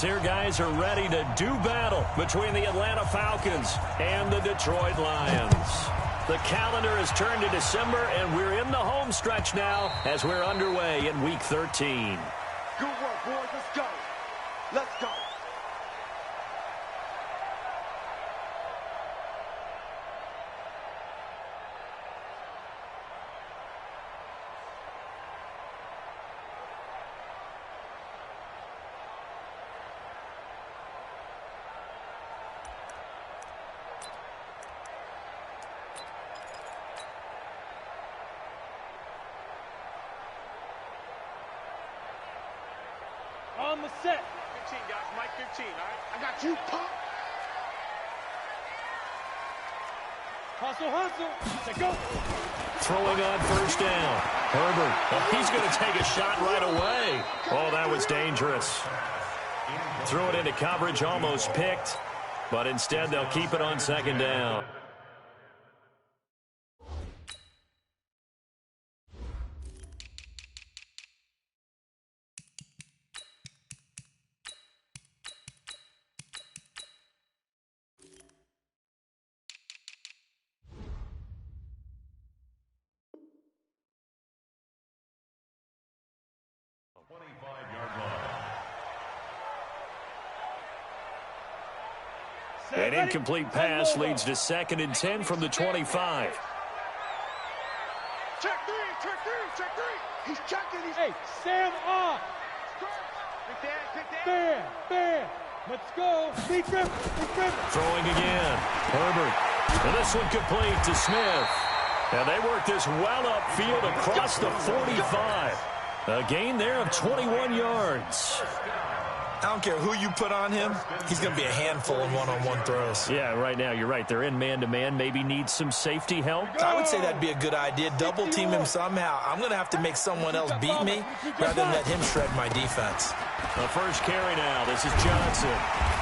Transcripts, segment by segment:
Here guys are ready to do battle between the Atlanta Falcons and the Detroit Lions. The calendar has turned to December, and we're in the home stretch now as we're underway in Week 13. Good work, boys. Let's go. Let's go. On the set. 15, guys. Mike 15, all right? I got you, pop. Hustle. Let's go. Throwing on first down. Herbert. He's going to take a shot right away. Oh, that was dangerous. Threw it into coverage, almost picked. But instead, they'll keep it on second down. An incomplete pass leads to 2nd and 10 from the 25. Check three. He's checking. Hey, Sam off. Big Dan. Bam. Let's go. Big grip. Throwing again. Herbert. And this one complete to Smith. And they work this well upfield across the 45. A gain there of 21 yards. I don't care who you put on him, he's going to be a handful in one-on-one throws. Yeah, right now, you're right. They're in man-to-man. Maybe need some safety help. I would say that'd be a good idea. Double-team him somehow. I'm going to have to make someone else beat me rather than let him shred my defense. The first carry now. This is Johnson.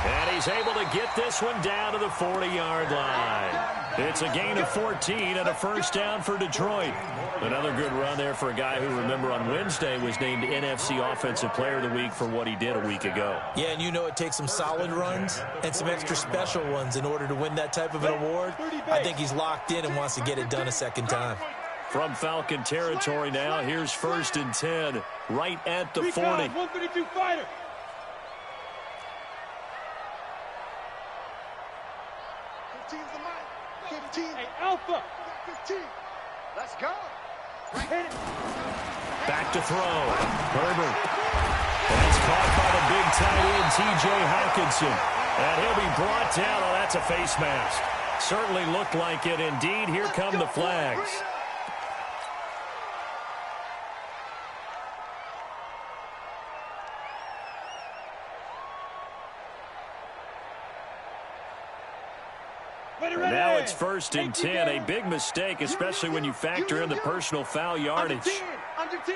And he's able to get this one down to the 40-yard line. It's a gain of 14 and a first down for Detroit. Another good run there for a guy who, remember, on Wednesday was named NFC Offensive Player of the Week for what he did a week ago. Yeah, and you know it takes some solid runs and some extra special ones in order to win that type of an award. I think he's locked in and wants to get it done a second time. From Falcon territory now, here's 1st and 10, right at the 40. 132 fighter. 15's the mic. 15. Hey, Alpha. 15. Let's go. Hit it. Back to throw. Herbert. That's caught by the big tight end, T.J. Hockenson. And he'll be brought down. Oh, that's a face mask. Certainly looked like it. Indeed, here come the flags. Now it's 1st and 10. A big mistake, especially when you factor in the personal foul yardage. Under 10.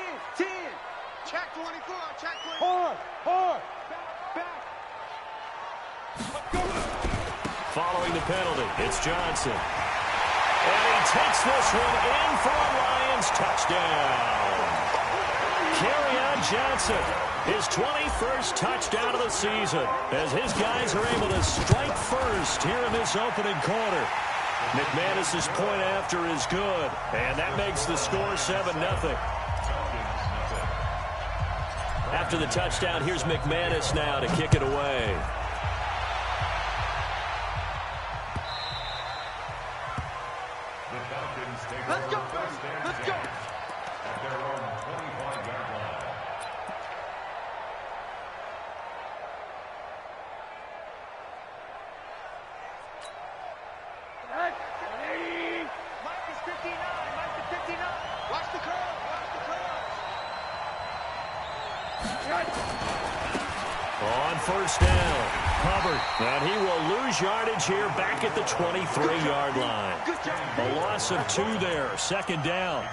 Check 24. Check 24. Hard. Back. Following the penalty, it's Johnson. And he takes this one in for a Lions touchdown. Kerryon Johnson, his 21st touchdown of the season, as his guys are able to strike first here in this opening quarter. McManus's point after is good, and that makes the score 7-0. After the touchdown, here's McManus now to kick it away. Let's go. At their own 25-yard line. Mike is 59. Watch the curve. On first down, Hubbard, and he will lose yardage here back at the 23-yard line. A loss of 2 there, 2nd down.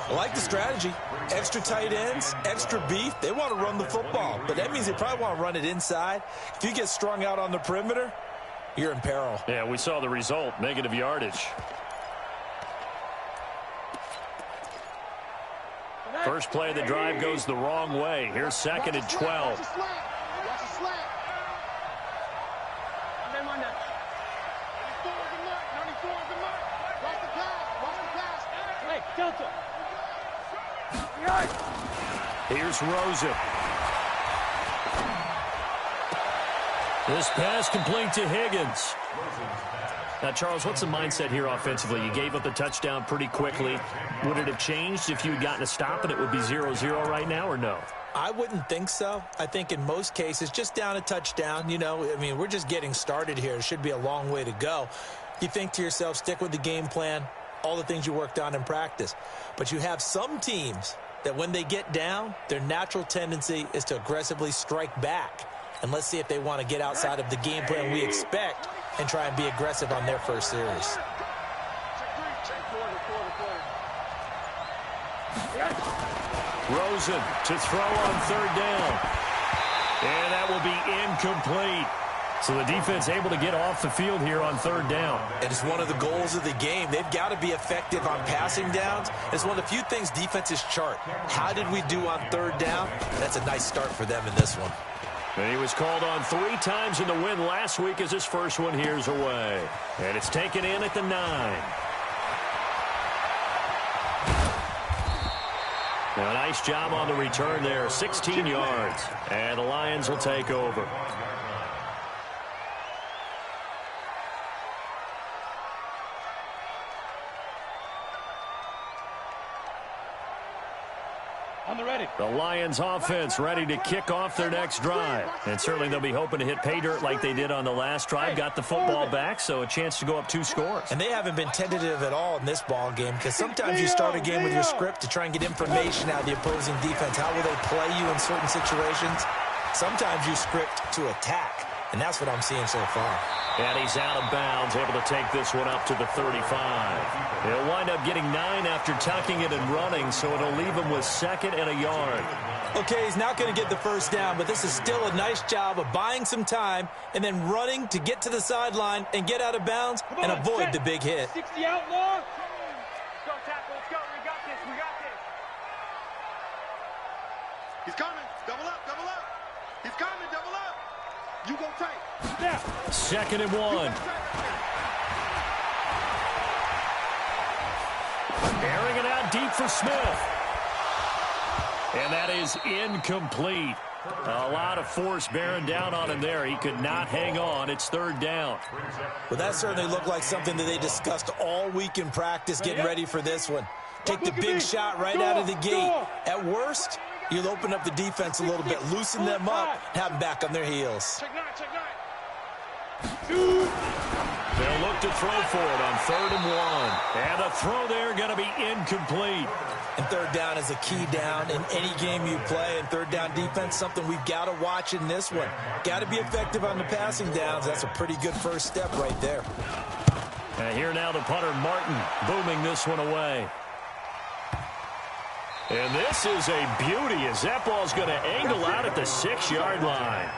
I like the strategy. Extra tight ends, extra beef. They want to run the football, but that means they probably want to run it inside. If you get strung out on the perimeter, you're in peril. Yeah, we saw the result, negative yardage. First play of the drive goes the wrong way. Here's 2nd and 12. Here's Rosen. This pass complete to Higgins. Now, Charles, what's the mindset here offensively? You gave up the touchdown pretty quickly. Would it have changed if you had gotten a stop and it would be 0-0 right now, or no? I wouldn't think so. I think in most cases, just down a touchdown, we're just getting started here. It should be a long way to go. You think to yourself, stick with the game plan, all the things you worked on in practice. But you have some teams that when they get down, their natural tendency is to aggressively strike back. And let's see if they want to get outside of the game plan we expect and try and be aggressive on their first series. Rosen to throw on third down. And that will be incomplete. So the defense able to get off the field here on third down. And it's one of the goals of the game. They've got to be effective on passing downs. It's one of the few things defenses chart. How did we do on third down? That's a nice start for them in this one. And he was called on 3 times in the win last week as his first one here's away. And it's taken in at the 9. Now, a nice job on the return there, 16 yards. And the Lions will take over. On the ready. The Lions offense ready to kick off their next drive. And certainly they'll be hoping to hit pay dirt like they did on the last drive. Got the football back, so a chance to go up 2 scores. And they haven't been tentative at all in this ball game, because sometimes you start a game with your script to try and get information out of the opposing defense. How will they play you in certain situations? Sometimes you script to attack, and that's what I'm seeing so far. And he's out of bounds, able to take this one up to the 35. He'll wind up getting 9 after tucking it and running, so it'll leave him with 2nd and a yard. Okay, he's not going to get the first down, but this is still a nice job of buying some time and then running to get to the sideline and get out of bounds and avoid the big hit. 60 outlaw. Let's go, tackle. Let's go. We got this. We got this. He's coming. Double up. Double up. He's coming. Double up. You go tight. Now. 2nd and 1. Airing it out deep for Smith. And that is incomplete. A lot of force bearing down on him there. He could not hang on. It's 3rd down. Well, that certainly looked like something that they discussed all week in practice, getting ready for this one. Take the big shot right out of the gate. At worst, you'll open up the defense a little bit, loosen them up, have them back on their heels. Check 9. Check 9. They'll look to throw for it on 3rd and 1. And the throw there going to be incomplete. And 3rd down is a key down in any game you play. And 3rd down defense, something we've got to watch in this one. Got to be effective on the passing downs. That's a pretty good first step right there. And here now the punter, Martin, booming this one away. And this is a beauty as that ball's going to angle out at the 6-yard line.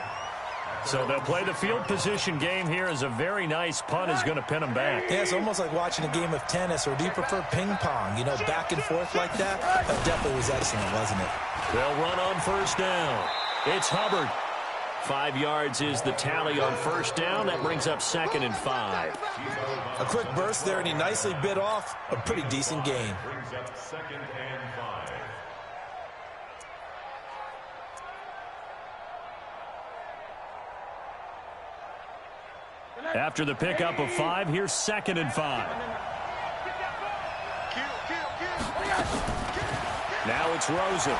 So they'll play the field position game here as a very nice punt is going to pin them back. Yeah, it's almost like watching a game of tennis, or do you prefer ping pong? Back and forth like that? That definitely was excellent, wasn't it? They'll run on 1st down. It's Hubbard. 5 yards is the tally on 1st down. That brings up 2nd and 5. A quick burst there, and he nicely bit off a pretty decent gain. Brings up 2nd and 5. After the pickup of 5, here's 2nd and 5. Now it's Rosen.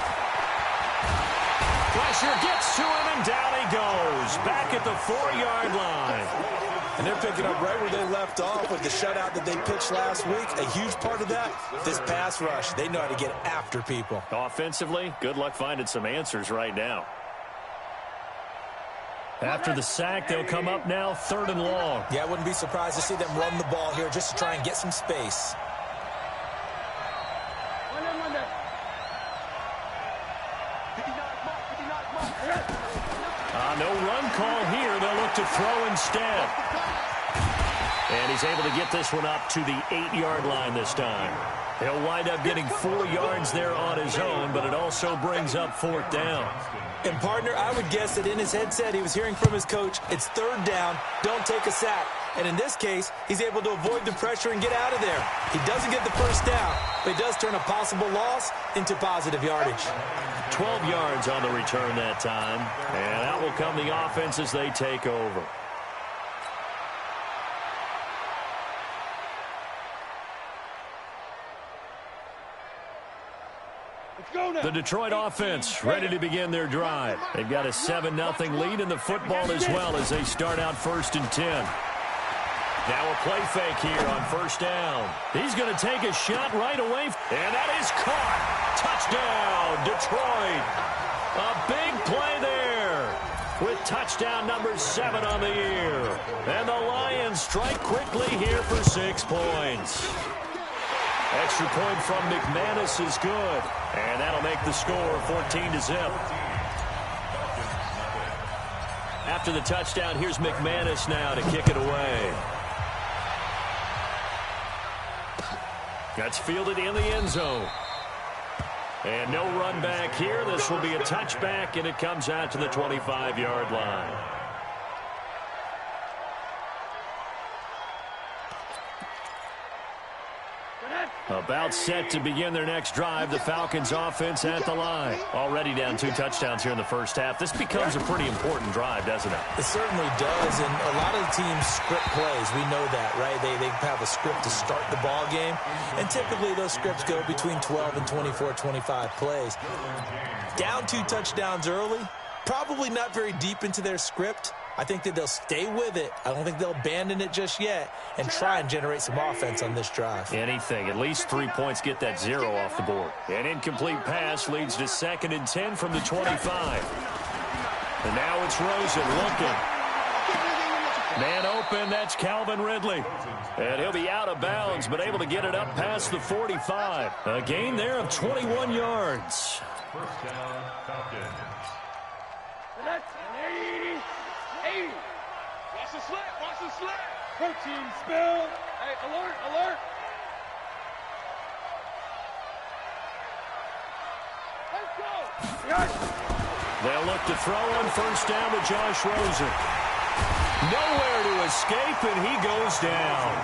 Pressure gets to him, and down he goes. Back at the 4-yard line. And they're picking up right where they left off with the shutout that they pitched last week. A huge part of that, this pass rush. They know how to get after people. Offensively, good luck finding some answers right now. After the sack, they'll come up now 3rd and long. Yeah, I wouldn't be surprised to see them run the ball here just to try and get some space. No run call here. They'll look to throw instead. And he's able to get this one up to the 8-yard line this time. He'll wind up getting 4 yards there on his own, but it also brings up 4th down. And, partner, I would guess that in his headset he was hearing from his coach, it's 3rd down, don't take a sack. And in this case, he's able to avoid the pressure and get out of there. He doesn't get the first down, but he does turn a possible loss into positive yardage. 12 yards on the return that time. And that will come the offense as they take over. The Detroit offense ready to begin their drive. They've got a 7-0 lead in the football as well as they start out 1st and 10. Now a play fake here on 1st down. He's going to take a shot right away, and that is caught. Touchdown, Detroit. A big play there with touchdown number 7 on the year. And the Lions strike quickly here for 6 points. Extra point from McManus is good, and that'll make the score 14-0. After the touchdown, here's McManus now to kick it away. That's fielded in the end zone. And no run back here. This will be a touchback, and it comes out to the 25-yard line. About set to begin their next drive. The Falcons offense at the line. Already down 2 touchdowns here in the first half. This becomes a pretty important drive, doesn't it? It certainly does, and a lot of the teams script plays. We know that, right? They have a script to start the ball game, and typically those scripts go between 12 and 24, 25 plays. Down 2 touchdowns early, probably not very deep into their script. I think that they'll stay with it. I don't think they'll abandon it just yet and try and generate some offense on this drive. Anything. At least 3 points get that 0 off the board. An incomplete pass leads to 2nd and 10 from the 25. And now it's Rosen looking. Man open, that's Calvin Ridley. And he'll be out of bounds, but able to get it up past the 45. A gain there of 21 yards. 1st down, Falcons. 80. Watch the slip. Watch the slip. Protein spill. Hey, alert, alert. Let's go. Yes. They'll look to throw on 1st down to Josh Rosen. Nowhere to escape, and he goes down.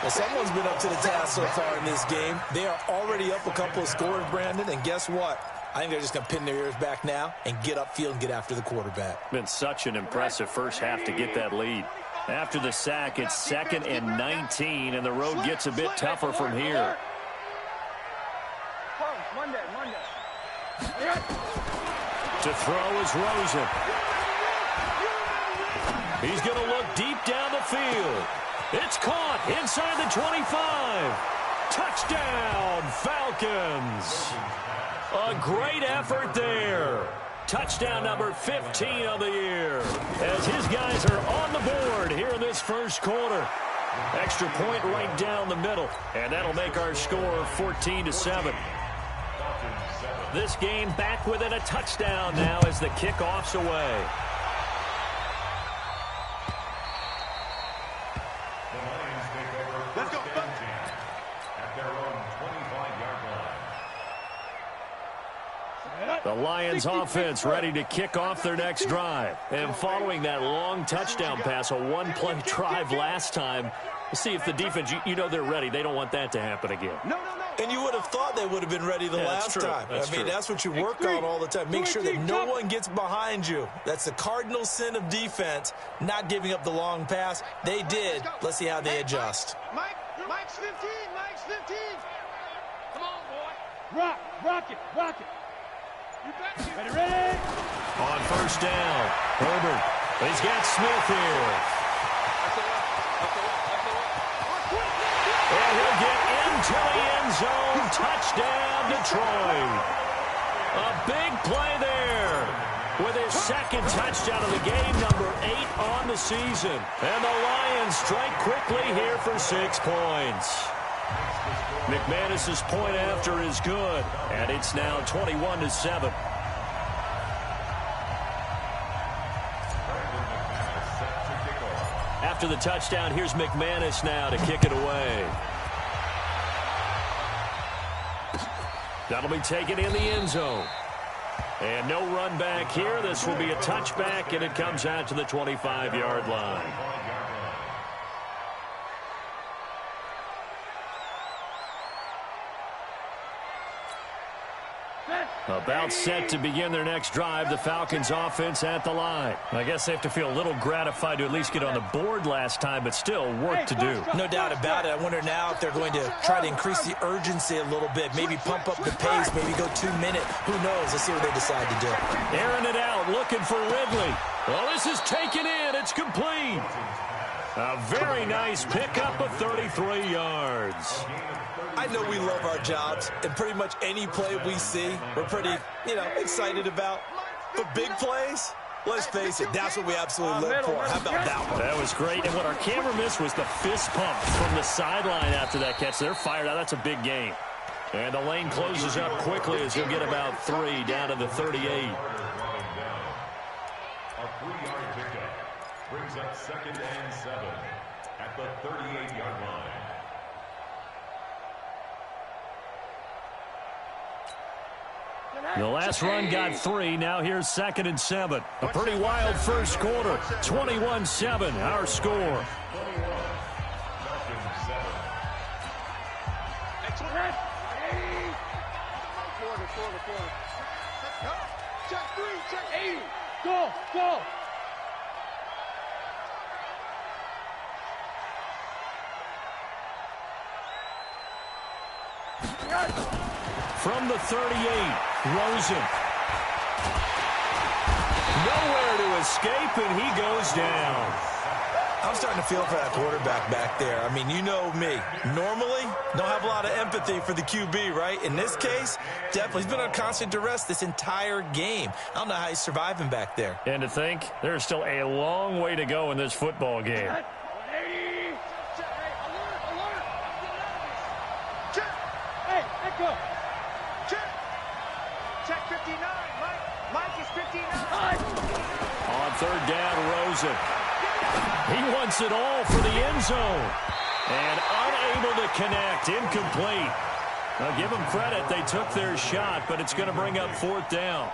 Well, someone's been up to the task so far in this game. They are already up a couple of scores, Brandon, and guess what? I think they're just going to pin their ears back now and get upfield and get after the quarterback. Been such an impressive first half to get that lead. After the sack, it's 2nd and 19, and the road gets a bit tougher from here. Monday. To throw is Rosen. He's going to look deep down the field. It's caught inside the 25. Touchdown, Falcons. A great effort there. Touchdown number 15 of the year. As his guys are on the board here in this first quarter. Extra point right down the middle. And that'll make our score 14-7. This game back within a touchdown now as the kickoff's away. Let's go. At their own 25-yard line. The Lions offense ready to kick off their next drive. And following that long touchdown pass, a one-play drive last time, we'll see if the defense, you know they're ready. They don't want that to happen again. No. And you would have thought they would have been ready the last time. That's what you work on all the time. Make sure that no one gets behind you. That's the cardinal sin of defense, not giving up the long pass. They did. Let's see how they adjust. Mike's 15. Come on, boy. Rock it. You got it. Ready? On 1st down, Herbert. He's got Smith here. And he'll get into the end zone. Touchdown, Detroit. A big play there with his 2nd touchdown of the game, number 8 on the season. And the Lions strike quickly here for 6 points. McManus's point after is good, and it's now 21-7. After the touchdown, here's McManus now to kick it away. That'll be taken in the end zone. And no run back here. This will be a touchback, and it comes out to the 25-yard line. About set to begin their next drive, the Falcons offense at the line. I guess they have to feel a little gratified to at least get on the board last time, but still work to do. No doubt about it. I wonder now if they're going to try to increase the urgency a little bit, maybe pump up the pace, maybe go 2 minute. Who knows? Let's see what they decide to do. Airing it out, looking for Ridley. Well, this is taken in. It's complete. A very nice pickup of 33 yards. I know we love our jobs, and pretty much any play we see, we're pretty, excited about. But big plays, let's face it, that's what we absolutely live for. How about that one? That was great. And what our camera missed was the fist pump from the sideline after that catch. They're fired out. That's a big game. And the lane closes up quickly as he'll get about 3 down to the 38. A 3-yard pickup brings up 2nd and 7 at the 38-yard line. The last run got 3. Now here's 2nd and 7. A pretty wild first quarter. 21-7, our score. Check 3, check 80. Go, go. From the 38, Rosen. Nowhere to escape, and he goes down. I'm starting to feel for that quarterback back there. I mean, you know me. Normally, don't have a lot of empathy for the QB, right? In this case, definitely. He's been on constant duress this entire game. I don't know how he's surviving back there. And to think, there's still a long way to go in this football game. Hey, let go. Check 59, Mike is 59. On 3rd down, Rosen. He wants it all for the end zone. And unable to connect, incomplete. Now give them credit, they took their shot, but it's going to bring up 4th down.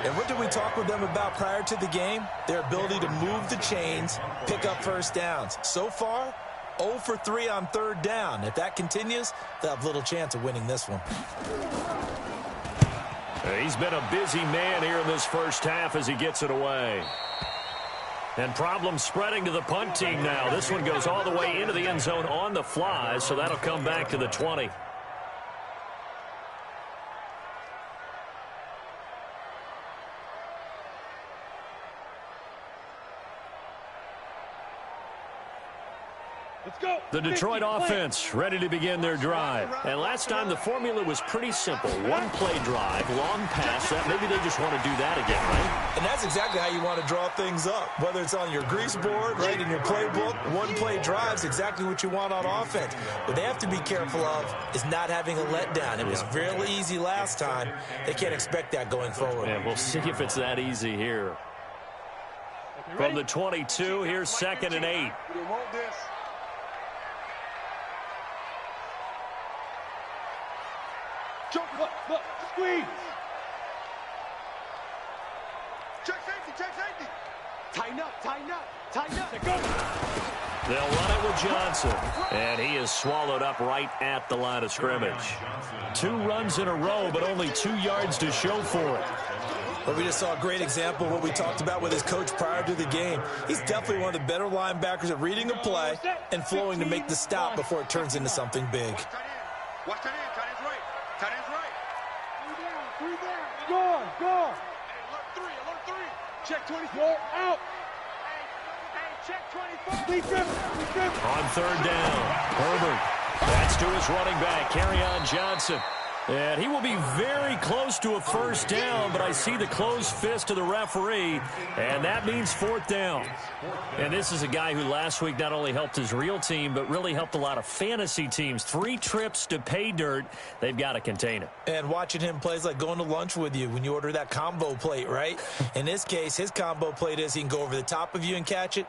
And what did we talk with them about prior to the game? Their ability to move the chains, pick up first downs. So far, 0 for 3 on 3rd down. If that continues, they'll have little chance of winning this one. He's been a busy man here in this first half as he gets it away. And problems spreading to the punt team now. This one goes all the way into the end zone on the fly, so that'll come back to the 20. Let's go. The Detroit offense ready to begin their drive. And last time the formula was pretty simple. One play drive, long pass. That maybe they just want to do that again, right? And that's exactly how you want to draw things up. Whether it's on your grease board, right, in your playbook, one play drive's exactly what you want on offense. What they have to be careful of is not having a letdown. It was really easy last time. They can't expect that going forward. And we'll see if it's that easy here. From the 22, here's 2nd and 8. We want this. Look, squeeze. Check safety. Tighten up. Go. They'll run it with Johnson. And he is swallowed up right at the line of scrimmage. 2 runs in a row, but only 2 yards to show for it. But we just saw a great example of what we talked about with his coach prior to the game. He's definitely one of the better linebackers at reading a play and flowing to make the stop before it turns into something big. Watch tight end. Tight end's right. Tight end's right. 3 down. Go. Alert 3. Check 24. Out. Hey, check 24. Defense. On 3rd down, Herbert. That's to his running back, Kerryon Johnson. And he will be very close to a first down, but I see the closed fist of the referee, and that means 4th down. And this is a guy who last week not only helped his real team, but really helped a lot of fantasy teams. 3 trips to pay dirt. They've got to contain it. And watching him play is like going to lunch with you when you order that combo plate, right? In this case, his combo plate is he can go over the top of you and catch it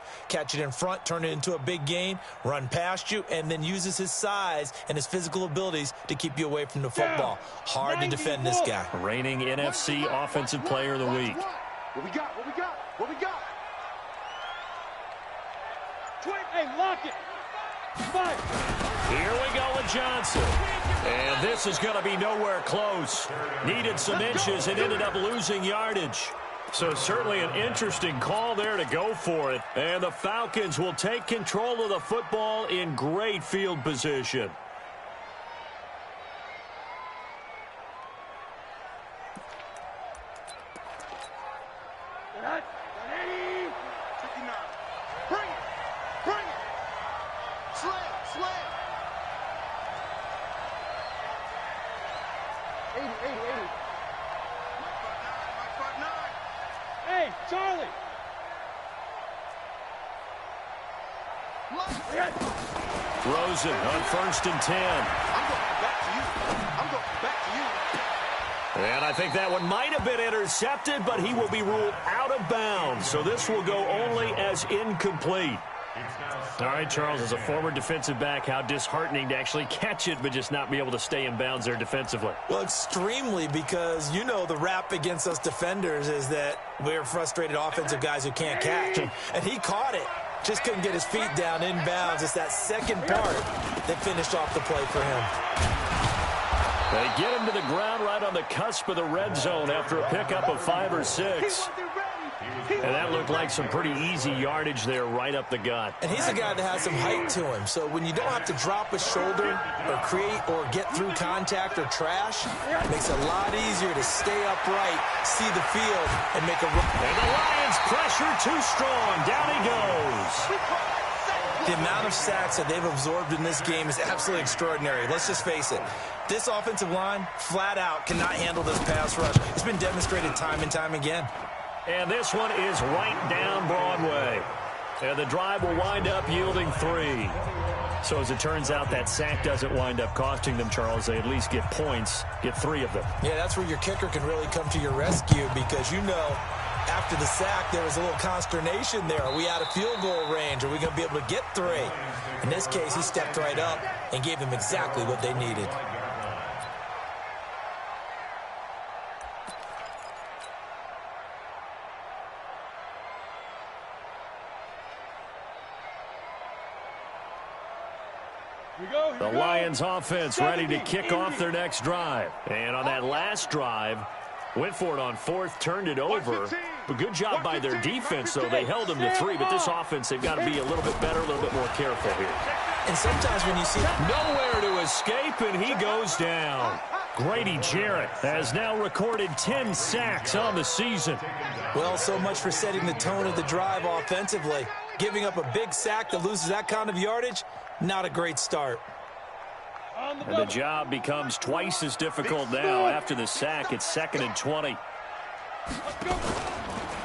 in front, turn it into a big gain, run past you, and then uses his size and his physical abilities to keep you away from the football. Hard to defend this guy. Reigning NFC Offensive Player of the Week. What we got? 20. Hey, lock it. 5. Here we go with Johnson. And this is going to be nowhere close. Needed some inches and ended up losing yardage. So certainly an interesting call there to go for it. And the Falcons will take control of the football in great field position. Hey, Charlie! Rosen on 1st and 10. I'm going back to you. I'm going back to you. And I think that one might have been intercepted, but he will be ruled out of bounds. So this will go only as incomplete. All right, Charles, as a former defensive back, how disheartening to actually catch it but just not be able to stay in bounds there defensively. Well, extremely, because you know the rap against us defenders is that we're frustrated offensive guys who can't catch. And he caught it. Just couldn't get his feet down in bounds. It's that second part that finished off the play for him. They get him to the ground right on the cusp of the red zone after a pickup of 5 or 6. And that looked like some pretty easy yardage there right up the gut. And he's a guy that has some height to him. So when you don't have to drop a shoulder or create or get through contact or trash, it makes it a lot easier to stay upright, see the field, and make a run. And the Lions pressure too strong. Down he goes. The amount of sacks that they've absorbed in this game is absolutely extraordinary. Let's just face it. This offensive line, flat out, cannot handle this pass rush. It's been demonstrated time and time again. And this one is right down Broadway. And the drive will wind up yielding 3. So as it turns out, that sack doesn't wind up costing them, Charles. They at least get points, get 3 of them. Yeah, that's where your kicker can really come to your rescue because, you know, after the sack, there was a little consternation there. Are we out of field goal range? Are we going to be able to get 3? In this case, he stepped right up and gave them exactly what they needed. The Lions offense ready to kick off their next drive. And on that last drive, went for it on 4th, turned it over. But good job by their defense, though. They held them to 3, but this offense, they've got to be a little bit better, a little bit more careful here. And sometimes when you see nowhere to escape, and he goes down. Grady Jarrett has now recorded 10 sacks on the season. Well, so much for setting the tone of the drive offensively. Giving up a big sack that loses that kind of yardage, not a great start. And the job becomes twice as difficult now after the sack. It's 2nd and 20.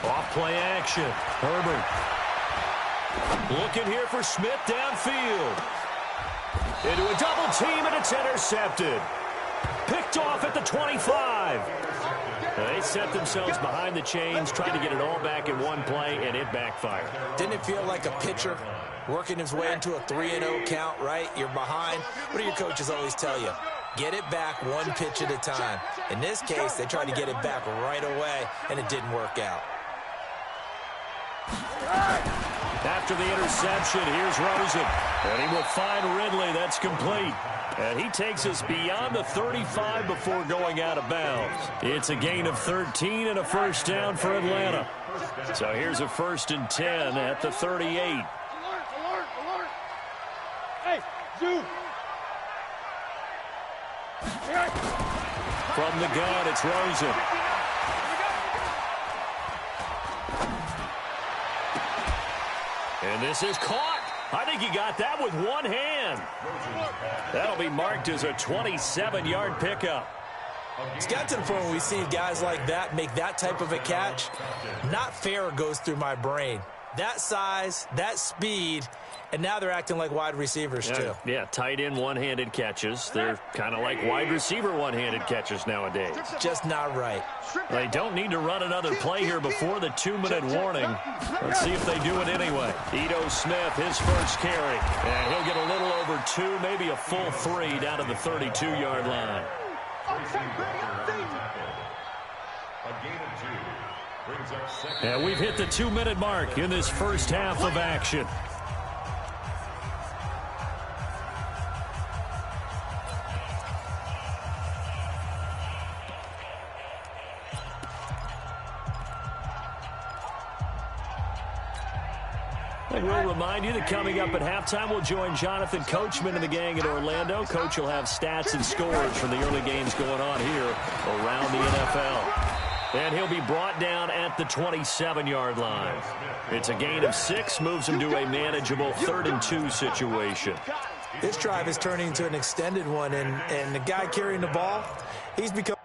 Off play action. Herbert. Looking here for Smith downfield. Into a double team, and it's intercepted. Picked off at the 25. They set themselves behind the chains, trying to get it all back in one play, and it backfired. Didn't it feel like a pitcher working his way into a 3-0 count, right? You're behind. What do your coaches always tell you? Get it back one pitch at a time. In this case, they tried to get it back right away, and it didn't work out. After the interception, here's Rosen. And he will find Ridley. That's complete. And he takes us beyond the 35 before going out of bounds. It's a gain of 13 and a first down for Atlanta. So here's a 1st and 10 at the 38. Alert! Hey, Zoo! From the gun, it's Rosen. And this is caught. I think he got that with one hand. That'll be marked as a 27-yard pickup. It's got to the point when we see guys like that make that type of a catch. Not fair goes through my brain. That size, that speed, and now they're acting like wide receivers too. Yeah, tight end one-handed catches. They're kind of like wide receiver one-handed catches nowadays. Just not right. They don't need to run another play here before the 2-minute warning. Let's see if they do it anyway. Ito Smith, his first carry. And he'll get a little over 2, maybe a full 3 down to the 32-yard line. And we've hit the 2-minute mark in this 1st half of action. And we'll remind you that coming up at halftime, we'll join Jonathan Coachman and the gang in Orlando. Coach will have stats and scores from the early games going on here around the NFL. And he'll be brought down at the 27-yard line. It's a gain of 6, moves him to a manageable 3rd and 2 situation. This drive is turning into an extended one, and the guy carrying the ball, he's become...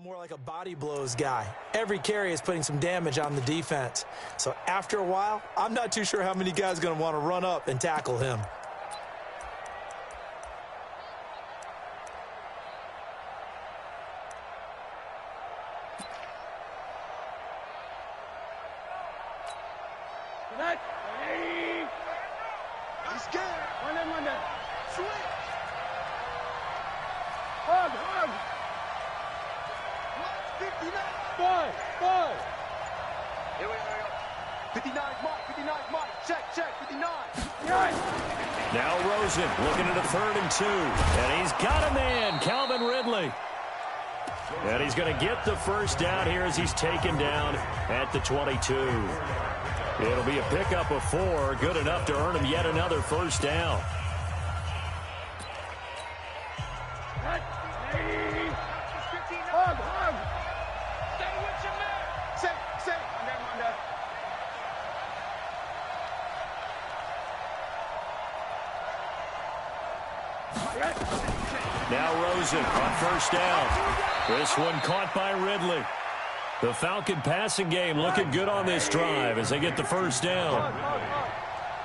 more like a body blows guy. Every carry is putting some damage on the defense. So after a while, I'm not too sure how many guys are going to want to run up and tackle him. He's scared. One down. Switch. Hug. 59. Five. Here we go. 59 mark. Check. 59. Now Rosen looking at a 3rd and 2. And he's got a man, Calvin Ridley. And he's going to get the first down here as he's taken down at the 22. It'll be a pickup of 4, good enough to earn him yet another first down. Hug. Stay with your man. Say. Under. Now Rosen on first down. This one caught by Ridley. The Falcon passing game looking good on this drive as they get the first down.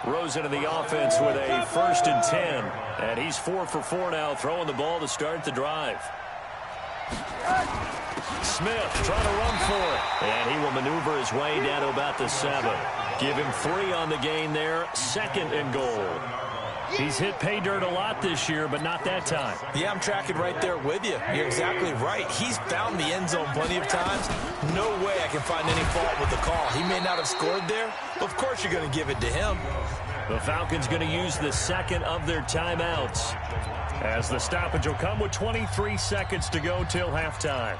Rosen in the offense with a 1st and 10. And he's 4 for 4 now, throwing the ball to start the drive. Smith trying to run for it. And he will maneuver his way down to about the 7. Give him 3 on the gain there. 2nd and goal. He's hit pay dirt a lot this year, but not that time. Yeah, I'm tracking right there with you. You're exactly right. He's found the end zone plenty of times. No way I can find any fault with the call. He may not have scored there. Of course you're going to give it to him. The Falcons going to use the 2nd of their timeouts, as the stoppage will come with 23 seconds to go till halftime.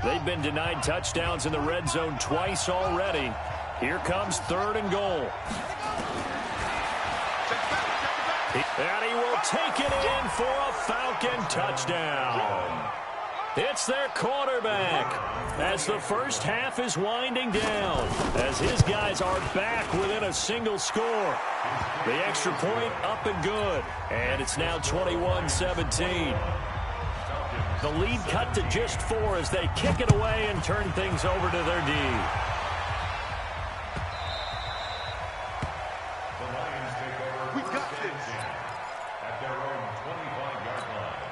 They've been denied touchdowns in the red zone twice already. Here comes 3rd and goal. And he will take it in for a Falcon touchdown. It's their quarterback as the first half is winding down, as his guys are back within a single score. The extra point up and good, and it's now 21-17. The lead cut to just 4 as they kick it away and turn things over to their D. The Lions take over. We got this. At their own 25-yard line.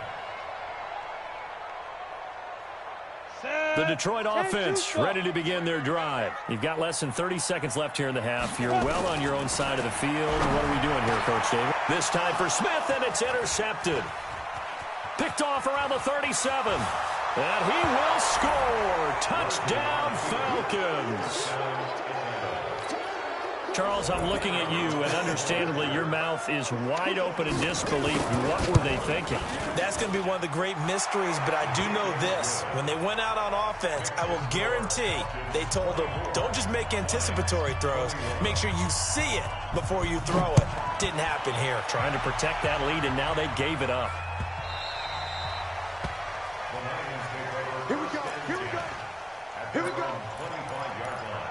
The Detroit offense ready to begin their drive. You've got less than 30 seconds left here in the half. You're well on your own side of the field. What are we doing here, Coach David? This time for Smith, and it's intercepted. Picked off around the 37. And he will score. Touchdown, Falcons. Charles, I'm looking at you, and understandably, your mouth is wide open in disbelief. What were they thinking? That's going to be one of the great mysteries, but I do know this. When they went out on offense, I will guarantee they told them, don't just make anticipatory throws. Make sure you see it before you throw it. Didn't happen here. Trying to protect that lead, and now they gave it up. Here we go. Here we go. Here we go. 25-yard line.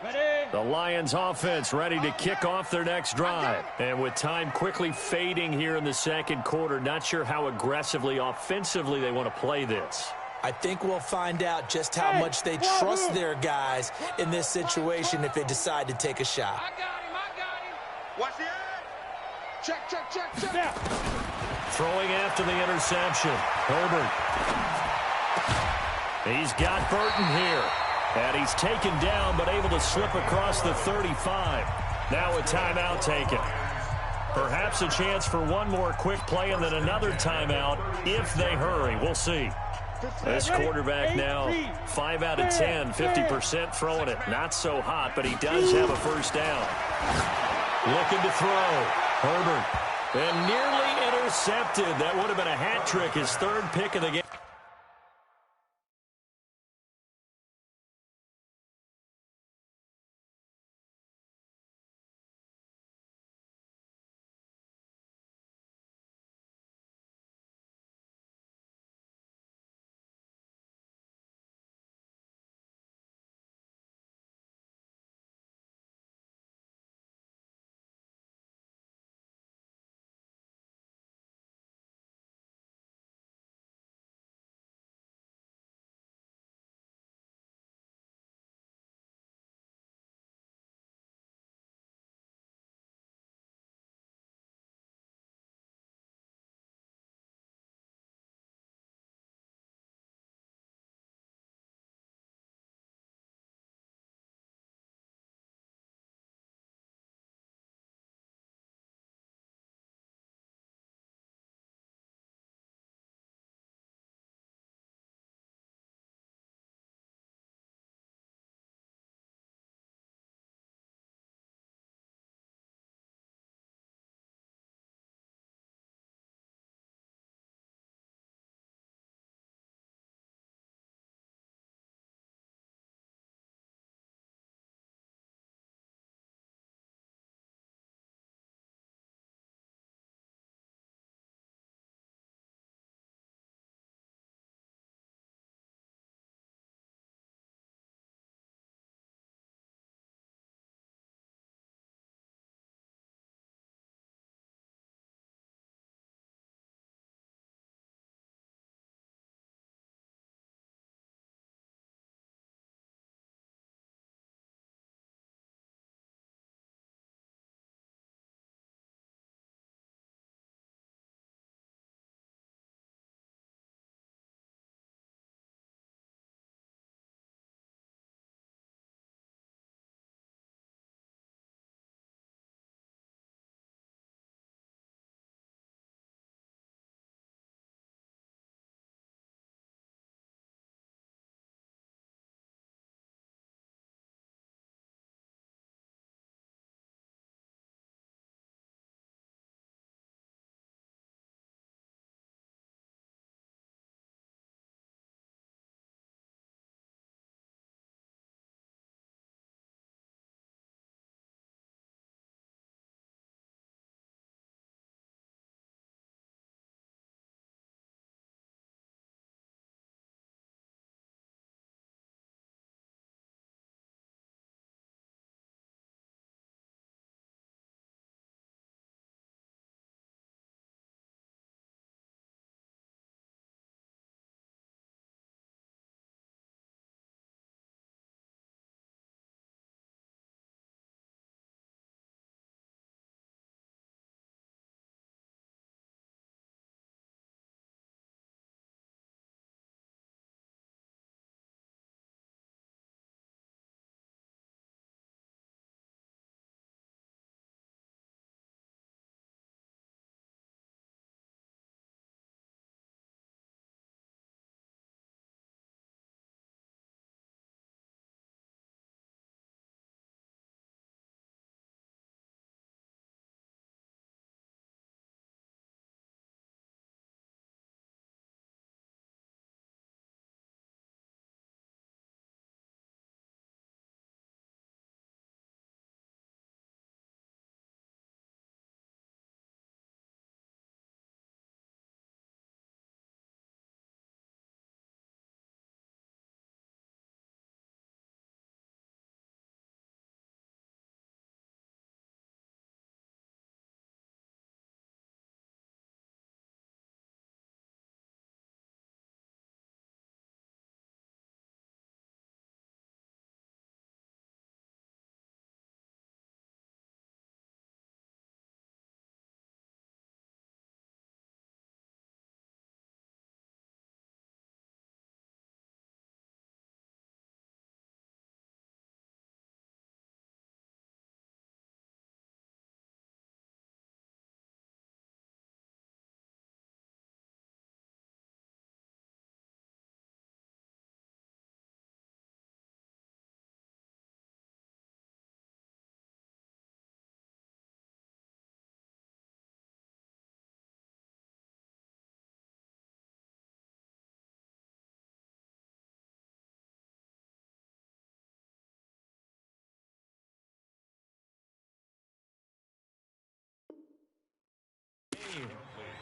Ready? The Lions offense ready to kick off their next drive. And with time quickly fading here in the second quarter, not sure how aggressively, offensively they want to play this. I think we'll find out just how much they trust their guys in this situation if they decide to take a shot. I got him. I got him. Watch the edge. Check, check, check, check. Now. Throwing after the interception. Herbert. He's got Burton here. And he's taken down, but able to slip across the 35. Now a timeout taken. Perhaps a chance for one more quick play and then another timeout if they hurry. We'll see. This quarterback now 5 out of 10, 50% throwing it. Not so hot, but he does have a first down. Looking to throw. Herbert. And nearly intercepted. That would have been a hat trick, his third pick of the game.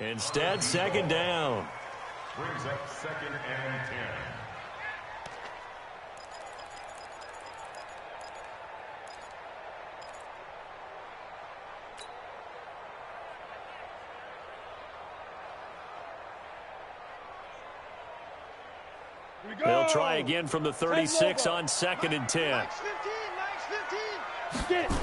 Instead, second down. Brings up second and 10. They'll try again from the 36 on second and 10. Max 15, Max 15. Get it.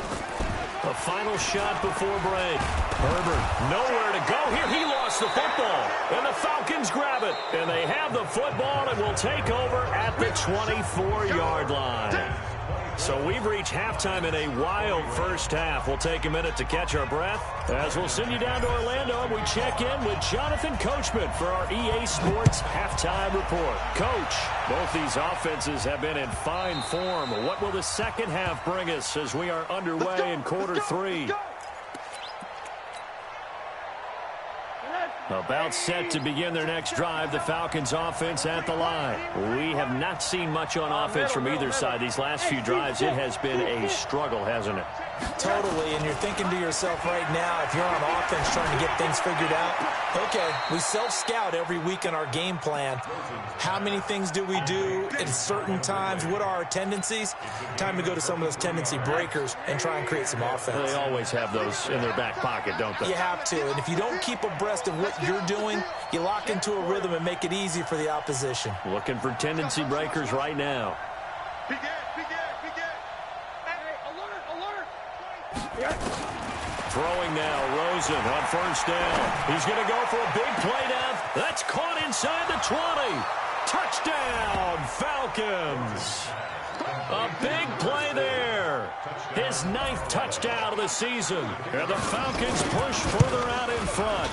A final shot before break. Herbert nowhere to go here. He lost the football. And the Falcons grab it. And they have the football and will take over at the 24-yard line. So we've reached halftime in a wild first half. We'll take a minute to catch our breath as we'll send you down to Orlando and we check in with Jonathan Coachman for our EA Sports Halftime Report. Coach, both these offenses have been in fine form. What will the second half bring us as we are underway in quarter three? About set to begin their next drive, the Falcons offense at the line. We have not seen much on offense from either side. These last few drives, it has been a struggle, hasn't it? Totally, and you're thinking to yourself right now, if you're on offense trying to get things figured out, okay, we self-scout every week in our game plan. How many things do we do at certain times? What are our tendencies? Time to go to some of those tendency breakers and try and create some offense. They always have those in their back pocket, don't they? You have to, and if you don't keep abreast of what you're doing, you lock into a rhythm and make it easy for the opposition. Looking for tendency breakers right now. Begin. Throwing now, Rosen on first down. He's going to go for a big play down. That's caught inside the 20. Touchdown, Falcons. A big play there. His 9th touchdown of the season. And the Falcons push further out in front.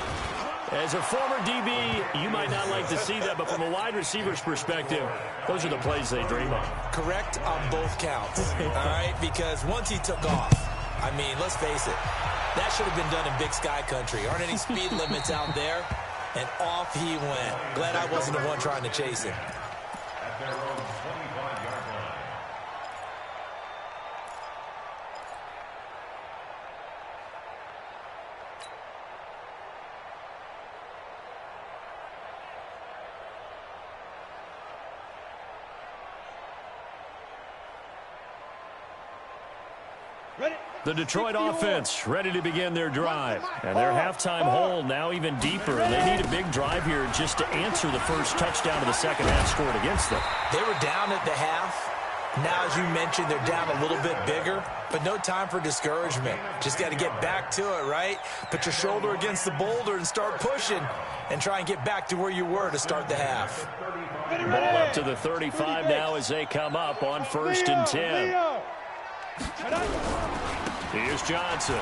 As a former DB, you might not like to see that, but from a wide receiver's perspective, those are the plays they dream of. Correct on both counts, all right? Because once he took off, I mean, let's face it, that should have been done in Big Sky Country. Aren't any speed limits out there? And off he went. Glad I wasn't the one trying to chase him. At their own 25-yard line. The Detroit offense ready to begin their drive. And their halftime hole now even deeper. And they need a big drive here just to answer the first touchdown of the second half scored against them. They were down at the half. Now, as you mentioned, they're down a little bit bigger, but no time for discouragement. Just got to get back to it, right? Put your shoulder against the boulder and start pushing and try and get back to where you were to start the half. Ball up to the 35 now as they come up on first and 10. Here's Johnson.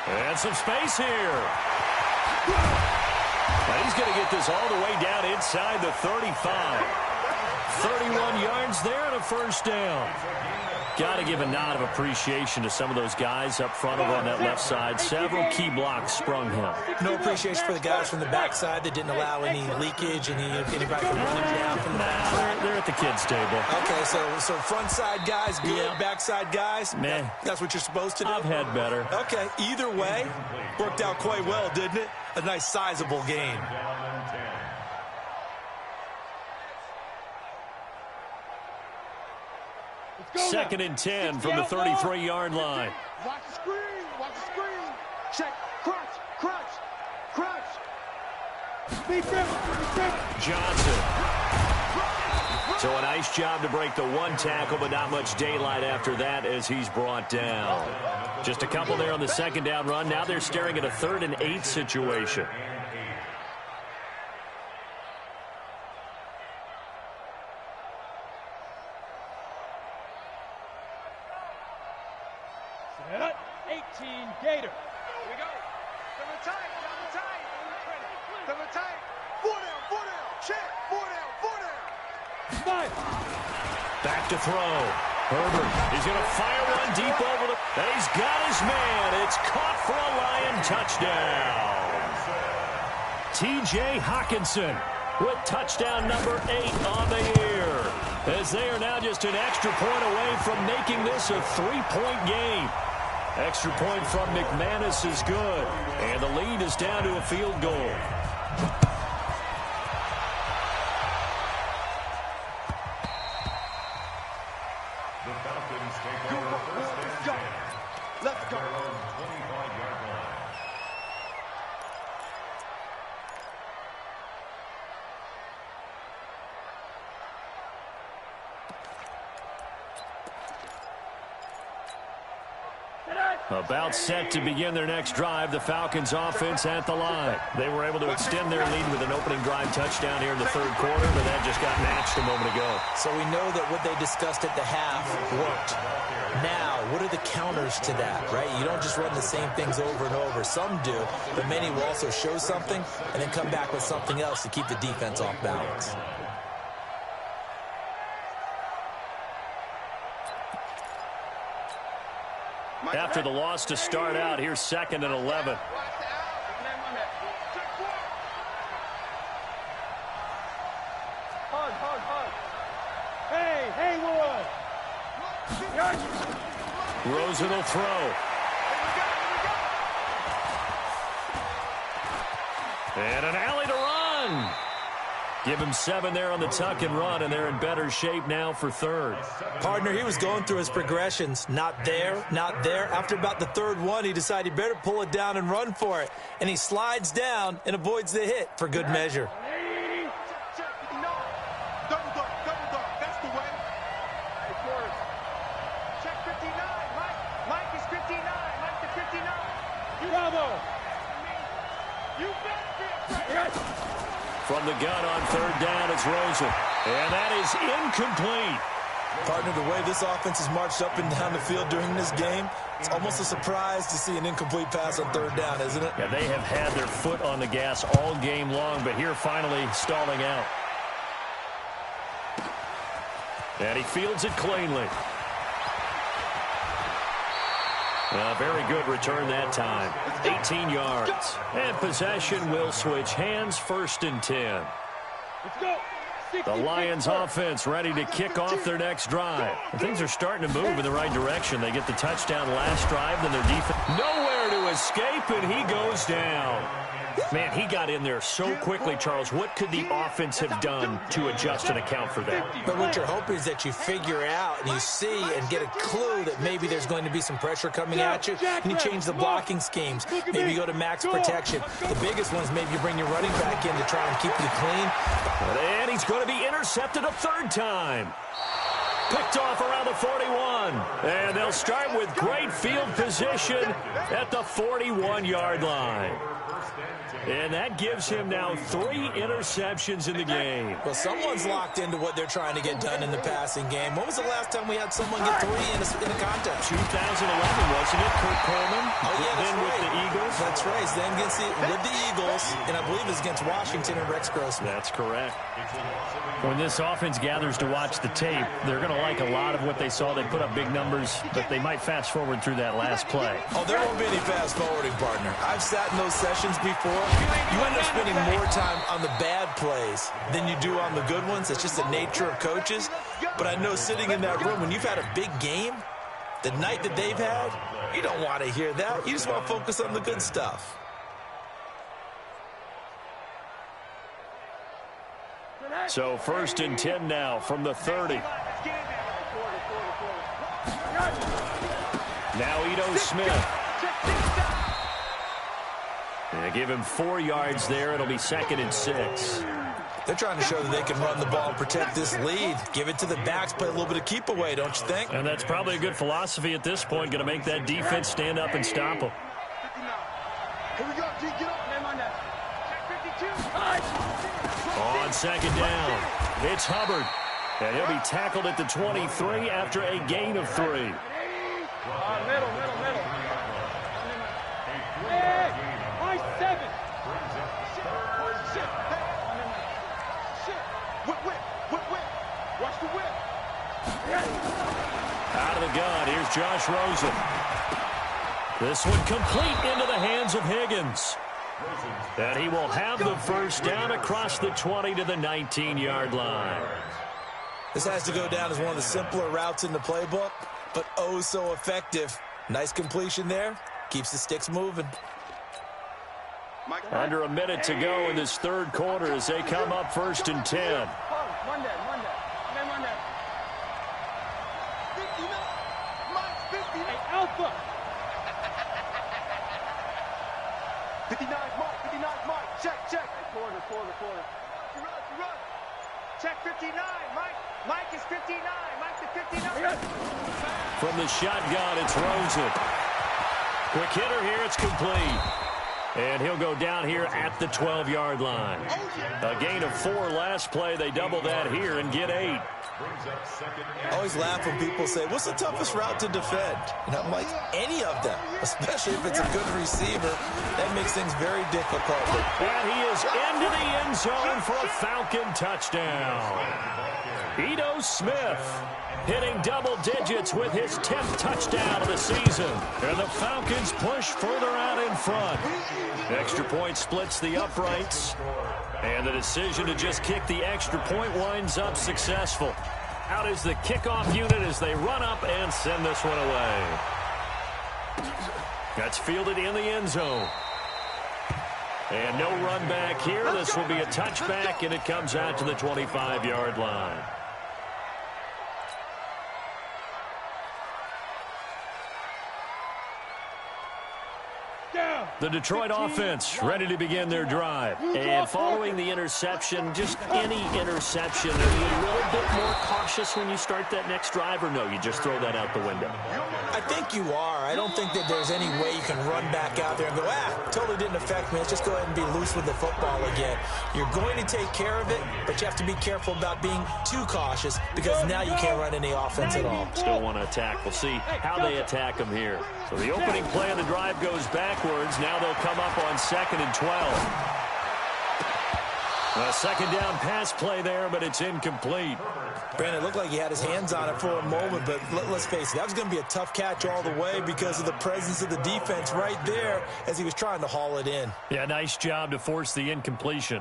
And some space here. And he's going to get this all the way down inside the 35. 31 yards there and a first down. Got to give a nod of appreciation to some of those guys up front over on that left side. Several key blocks sprung him. No appreciation for the guys from the backside that didn't allow any leakage, anybody from running down from the backside. They're at the kids' table. Okay, so front side guys good, Yeah. backside guys, Man, that's what you're supposed to do? I've had better. Okay, either way, worked out quite well, didn't it? A nice sizable gain. Second and 10 from the 33-yard line. Watch the screen. Watch the screen. Check. Crunch. Speed grip. Johnson. So a nice job to break the one tackle, but not much daylight after that as he's brought down. Just a couple there on the second down run. Now they're staring at a 3rd and 8 situation. Set. 18 Gator. Here we go. Double tight. Double tight. 4 down. Check. 4 down. Five. Back to throw. Herbert is going to fire one deep over the... And he's got his man. It's caught for a Lion touchdown. T.J. Hockenson with touchdown number 8 on the year. As they are now just an extra point away from making this a 3-point game. Extra point from McManus is good. And the lead is down to a field goal. The Falcons take over first and 10. Let's go. Their own 25-yard line. About set to begin their next drive, the Falcons offense at the line. They were able to extend their lead with an opening drive touchdown here in the third quarter, but that just got matched a moment ago. So we know that what they discussed at the half worked. Now, what are the counters to that, right? You don't just run the same things over and over. Some do, but many will also show something and then come back with something else to keep the defense off balance. After the loss to start out, here's 2nd and 11. Hey, Haywood! Rosen will throw. And an alley to run. Give him 7 there on the tuck and run, and they're in better shape now for third. Partner, he was going through his progressions. Not there, not there. After about the third one, he decided he better pull it down and run for it. And he slides down and avoids the hit for good measure. Double dog, that's the way. Check 59, Mike is 59, Mike the 59. Bravo! You better be a From the gun on third down, it's Rosen. And that is incomplete. Partner, the way this offense has marched up and down the field during this game, it's almost a surprise to see an incomplete pass on third down, isn't it? Yeah, they have had their foot on the gas all game long, but here finally stalling out. And he fields it cleanly. A very good return that time. 18 yards. And possession will switch hands, 1st and 10. Let's go! The Lions offense ready to kick off their next drive. And things are starting to move in the right direction. They get the touchdown last drive, then their defense nowhere to escape, and he goes down. Man, he got in there so quickly, Charles. What could the offense have done to adjust and account for that? But what you're hoping is that you figure out and you see and get a clue that maybe there's going to be some pressure coming at you, and you change the blocking schemes. Maybe you go to max protection. The biggest ones, maybe you bring your running back in to try and keep you clean. And he's going to be intercepted a 3rd time. Picked off around the 41. And they'll start with great field position at the 41-yard line. And that gives him now 3 interceptions in the game. Well, someone's locked into what they're trying to get done in the passing game. When was the last time we had someone get 3 in a contest? 2011, wasn't it? Kurt Coleman. Oh, yeah, that's then right. with the Eagles. That's right. Then with the Eagles, and I believe it's against Washington and Rex Grossman. That's correct. When this offense gathers to watch the tape, they're going to like a lot of what they saw. They put up big numbers, but they might fast forward through that last play. Oh, there won't be any fast forwarding, partner. I've sat in those sessions before. You end up spending more time on the bad plays than you do on the good ones. It's just the nature of coaches. But I know sitting in that room, when you've had a big game, the night that they've had, you don't want to hear that. You just want to focus on the good stuff. So 1st and 10 now from the 30. Now Ito Smith. They give him 4 yards there. It'll be 2nd and 6. They're trying to show that they can run the ball and protect this lead. Give it to the backs, play a little bit of keep away, don't you think? And that's probably a good philosophy at this point. Going to make that defense stand up and stop them. Here we go, G, get up. Check 52. On 2nd down, it's Hubbard. And he'll be tackled at the 23 after a gain of 3. Middle. Hey, high 7. Whip. Watch the whip. Out of the gun, here's Josh Rosen. This one complete into the hands of Higgins. And he will have the first down across the 20 to the 19-yard line. This has to go down as one of the simpler routes in the playbook, but oh so effective Nice completion there. Keeps the sticks moving. Under a minute to go in this third quarter as they come up 1st and 10. Monday. 59, hey, Alpha. 59 Mike. Check. Hey, quarter. Run. Check 59, Mike. Mike is 59. Mike to 59. From the shotgun, it's Rosen. Quick hitter here, it's complete. And he'll go down here at the 12-yard line. A gain of 4 last play. They double that here and get 8. I always laugh when people say, what's the toughest route to defend? And I'm like, any of them, especially if it's a good receiver. That makes things very difficult. And he is into the end zone for a Falcon touchdown. Ito Smith hitting double digits with his 10th touchdown of the season. And the Falcons push further out in front. Extra point splits the uprights. And the decision to just kick the extra point winds up successful. Out is the kickoff unit as they run up and send this one away. That's fielded in the end zone. And no run back here. This will be a touchback, and it comes out to the 25-yard line. The Detroit offense ready to begin their drive. And following the interception, just any interception, are you a little bit more cautious when you start that next drive, or no, you just throw that out the window? I think you are. I don't think that there's any way you can run back out there and go, totally didn't affect me. Let's just go ahead and be loose with the football again. You're going to take care of it, but you have to be careful about being too cautious because now you can't run any offense at all. Still want to attack. We'll see how they attack them here. So the opening play of the drive goes backwards. Now they'll come up on 2nd and 12. A second down pass play there, but it's incomplete. Brandon, it looked like he had his hands on it for a moment, but let's face it, that was going to be a tough catch all the way because of the presence of the defense right there as he was trying to haul it in. Yeah, nice job to force the incompletion.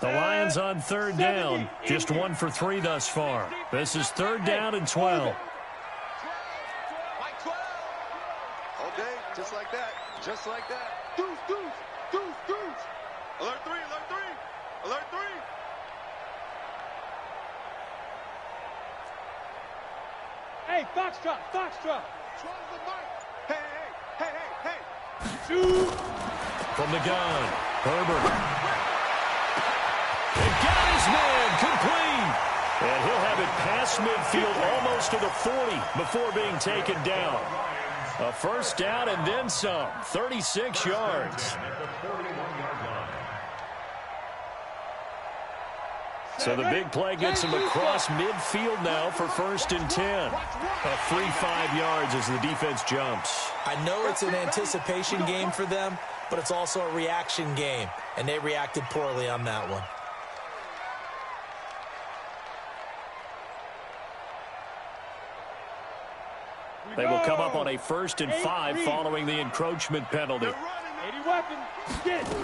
The Lions on 3rd down, just 1 for 3 thus far. This is 3rd down and 12. Okay, just like that. Deuce. Alert 3. Hey, Foxtrot. 12 the mic. Hey. Shoot. From the gun, Herbert. And got his man complete. And he'll have it past midfield almost to the 40 before being taken down. A first down and then some, 36 yards. So the big play gets him across midfield now for 1st and 10. A free 5 yards as the defense jumps. I know it's an anticipation game for them, but it's also a reaction game, and they reacted poorly on that one. They will come up on a 1st and 5 following the encroachment penalty. 80 weapons. Get it.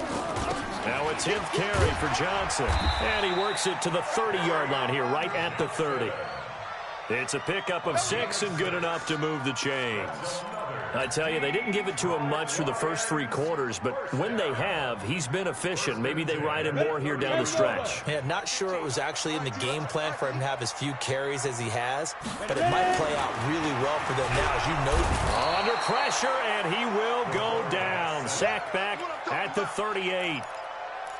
Now a 10th carry for Johnson. And he works it to the 30-yard line here, right at the 30. It's a pickup of 6 and good enough to move the chains. I tell you, they didn't give it to him much for the first 3 quarters, but when they have, he's been efficient. Maybe they ride him more here down the stretch. Yeah, not sure it was actually in the game plan for him to have as few carries as he has, but it might play out really well for them now, as you know. Under pressure, and he will go down. Sacked back at the 38.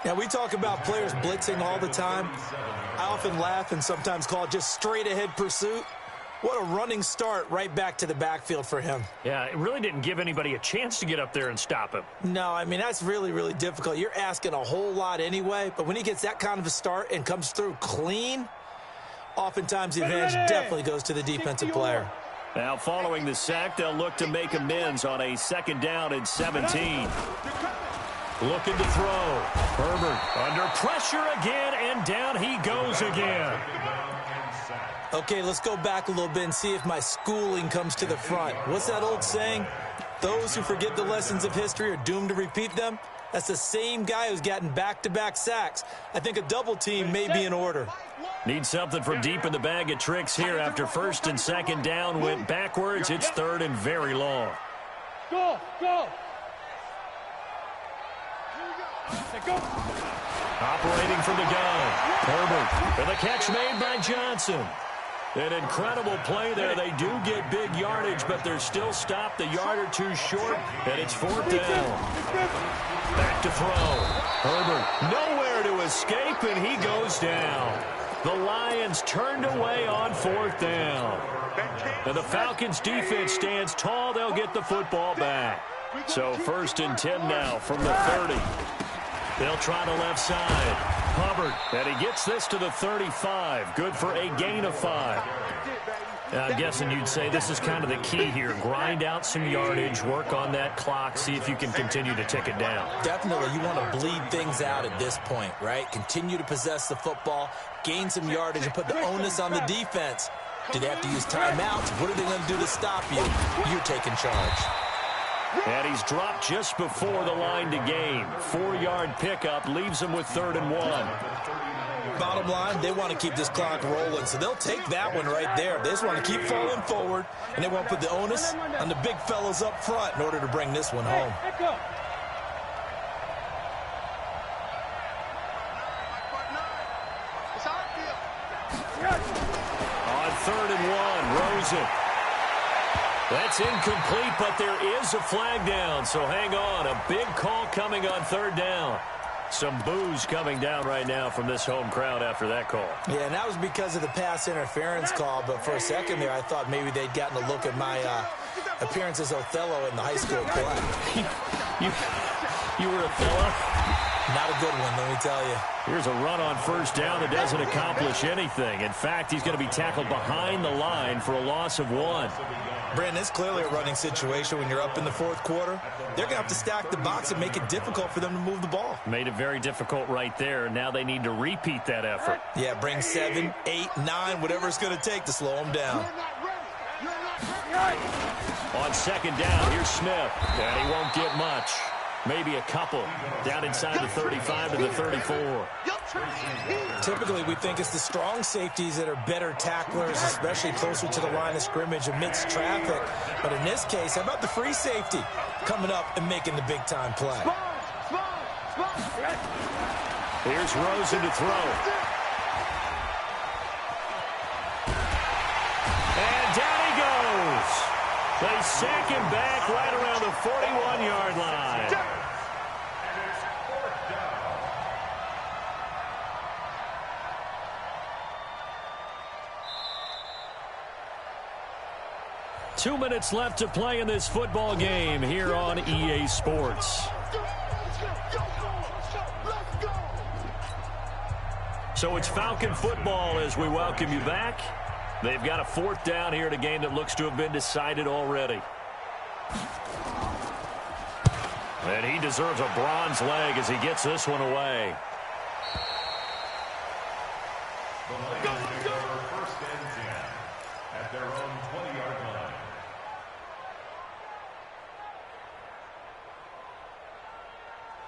Now, we talk about players blitzing all the time. I often laugh and sometimes call it just straight-ahead pursuit. What a running start right back to the backfield for him. Yeah, it really didn't give anybody a chance to get up there and stop him. No, I mean, that's really, really difficult. You're asking a whole lot anyway, but when he gets that kind of a start and comes through clean, oftentimes the advantage definitely goes to the defensive player. Now, following the sack, they'll look to make amends on a 2nd down and 17. Looking to throw. Herbert under pressure again, and down he goes again. Okay, let's go back a little bit and see if my schooling comes to the front. What's that old saying? Those who forget the lessons of history are doomed to repeat them. That's the same guy who's gotten back-to-back sacks. I think a double team may be in order. Need something from deep in the bag of tricks here after first and second down went backwards. It's third and very long. Go, go. Go. Operating from the gun. Herbert. And the catch made by Johnson. An incredible play there. They do get big yardage, but they're still stopped a yard or two short, and it's fourth down. Back to throw. Herbert nowhere to escape, and he goes down. The Lions turned away on fourth down. And the Falcons defense stands tall. They'll get the football back. So first and 10 now from the 30. They'll try the left side. Hubbard, and he gets this to the 35. Good for a gain of 5. I'm guessing you'd say this is kind of the key here. Grind out some yardage, work on that clock, see if you can continue to tick it down. Definitely, you want to bleed things out at this point, right? Continue to possess the football, gain some yardage, and put the onus on the defense. Do they have to use timeouts? What are they going to do to stop you? You're taking charge. And he's dropped just before the line to gain. 4-yard pickup leaves him with 3rd and 1. Bottom line, they want to keep this clock rolling, so they'll take that one right there. They just want to keep falling forward, and they want to put the onus on the big fellas up front in order to bring this one home. On 3rd and 1, Rosen. That's incomplete, but there is a flag down, so hang on. A big call coming on 3rd down. Some boos coming down right now from this home crowd after that call. Yeah, and that was because of the pass interference call, but for a second there, I thought maybe they'd gotten a look at my appearance as Othello in the high school play. You were Othello? Not a good one, let me tell you. Here's a run on 1st down that doesn't accomplish anything. In fact, he's going to be tackled behind the line for a loss of 1. Brandon, it's clearly a running situation when you're up in the 4th quarter. They're going to have to stack the box and make it difficult for them to move the ball. Made it very difficult right there. Now they need to repeat that effort. Yeah, bring 7, 8, 9, whatever it's going to take to slow them down. On 2nd down, here's Smith. And he won't get much. Maybe a couple. Down inside the 35 to the 34. Typically, we think it's the strong safeties that are better tacklers, especially closer to the line of scrimmage amidst traffic. But in this case, how about the free safety coming up and making the big-time play? Here's Rosen to throw. And down he goes. They sack him back right around the 41-yard line. Two minutes left to play in this football game here on EA Sports. So it's Falcon football as we welcome you back. They've got a 4th down here in a game that looks to have been decided already. And he deserves a bronze leg as he gets this one away. First and 10 at their own 20-yard line.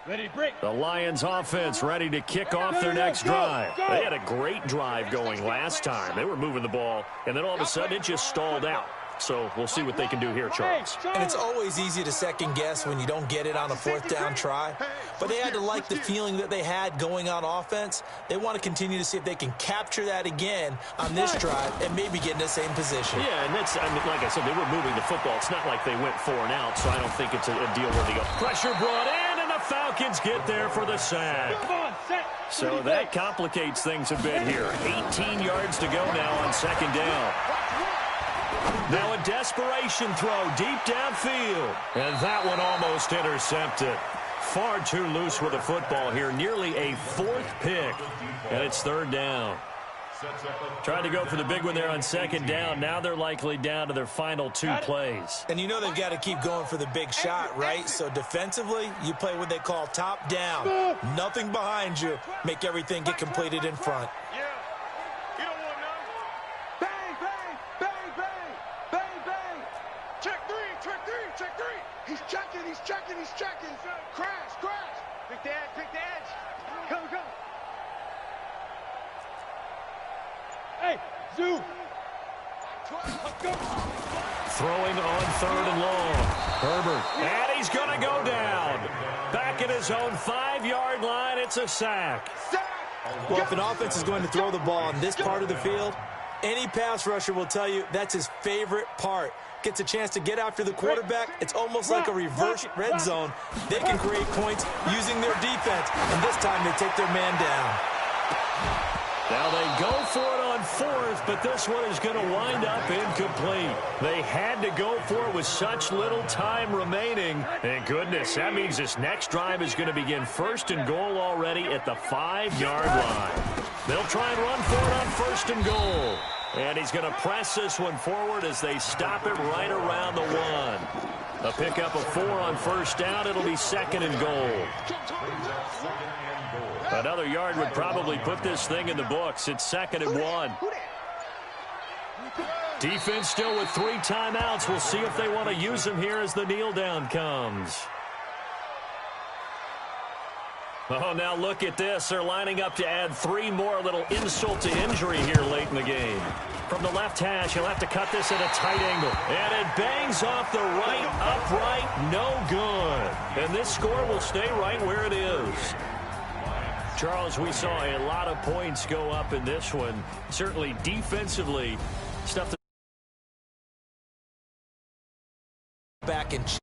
Ready, break. The Lions offense ready to kick off their next drive. They had a great drive going last time. They were moving the ball, and then all of a sudden it just stalled out. So we'll see what they can do here, Charles. And it's always easy to second guess when you don't get it on a 4th down try. But they had to like the feeling that they had going on offense. They want to continue to see if they can capture that again on this drive and maybe get in the same position. Yeah, and that's, I mean, like I said, they were moving the football. It's not like they went 4 and out, so I don't think it's a deal where they go. Pressure brought in, and the Falcons get there for the sack. So that complicates things a bit here. 18 yards to go now on 2nd down. Now a desperation throw deep downfield. And that one almost intercepted. Far too loose with the football here. Nearly a 4th pick. And it's 3rd down. Tried to go for the big one there on 2nd down. Now they're likely down to their final 2 plays. And you know they've got to keep going for the big shot, right? So defensively, you play what they call top down. Nothing behind you. Make everything get completed in front. He's checking. Crash. Pick the edge. Come. Hey, Zoo. Throwing on 3rd and long. Herbert. And he's going to go down. Back at his own 5-yard line. It's a sack. Well, if an offense is going to throw the ball on this part of the field, any pass rusher will tell you that's his favorite part. Gets a chance to get after the quarterback. It's almost like a reverse red zone. They can create points using their defense, and this time they take their man down. Now they go for it on 4th, but this one is going to wind up incomplete. They had to go for it with such little time remaining. And goodness, that means this next drive is going to begin 1st and goal already at the 5-yard line. They'll try and run for it on 1st and goal. And he's going to press this one forward as they stop it right around the 1. A pickup of 4 on 1st down. It'll be 2nd and goal. Another yard would probably put this thing in the books. It's 2nd and 1. Defense still with 3 timeouts. We'll see if they want to use them here as the kneel down comes. Oh, now look at this. They're lining up to add 3 more. Little insult to injury here late in the game. From the left hash, he'll have to cut this at a tight angle. And it bangs off the right upright. No good. And this score will stay right where it is. Charles, we saw a lot of points go up in this one. Certainly defensively, stuff that back and